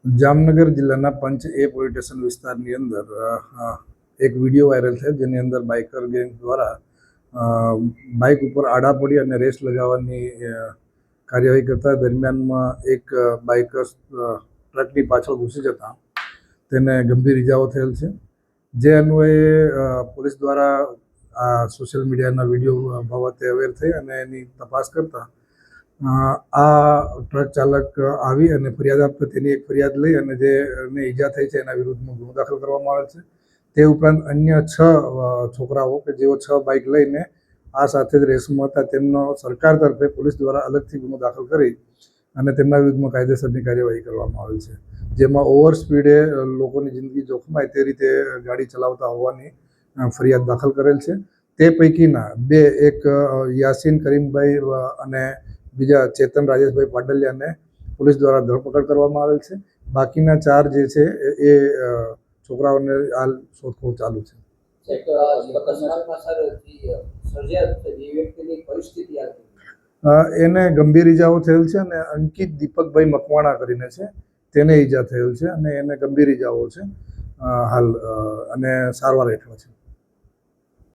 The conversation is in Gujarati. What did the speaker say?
જામનગર જિલ્લાના પંચ એ પોલીસ સ્ટેશન વિસ્તારની અંદર એક વિડીયો વાયરલ થયો, જેની અંદર બાઇકર ગેંગ દ્વારા બાઇક ઉપર આડા પડી અને રેસ લગાવવાની કાર્યવાહી કરતા દરમિયાનમાં એક બાઇકર ટ્રકની પાછળ ઘૂસી જતા તેને ગંભીર ઇજાઓ થયેલ છે. જે અન્વયે પોલીસ દ્વારા આ સોશિયલ મીડિયાના વિડીયો બાબતે અવેર થઈ અને એની તપાસ કરતા આ ટ્રક ચાલક આવી અને ફરિયાદ આપતા તેની એક ફરિયાદ લઈ અને જેને ઈજા થઈ છે એના વિરુદ્ધમાં ગુનો દાખલ કરવામાં આવેલ છે. તે ઉપરાંત અન્ય 6 છોકરાઓ કે જેઓ 6 બાઇક લઈને આ સાથે જ રેસમાં હતા તેમનો સરકાર તરફે પોલીસ દ્વારા અલગથી ગુનો દાખલ કરી અને તેમના વિરુદ્ધમાં કાયદેસરની કાર્યવાહી કરવામાં આવેલ છે. જેમાં ઓવર સ્પીડે લોકોની જિંદગી જોખમાય તે રીતે ગાડી ચલાવતા હોવાની ફરિયાદ દાખલ કરેલ છે. તે પૈકીના 2 એક યાસીન કરીમભાઈ અને બીજા ચેતન રાજેશભાઈ પાડલિયાને પોલીસ દ્વારા ધરપકડ કરવામાં આવેલ છે. બાકીના 4 જે છે એ છોકરાઓને હાલ શોધખોળ ચાલુ છે. એને ગંભીર ઈજાઓ થયેલ છે અને અંકિત દીપકભાઈ મકવાણા કરીને છે તેને ઈજા થયેલ છે અને એને ગંભીર ઈજાઓ છે હાલ અને સારવાર હેઠળ છે.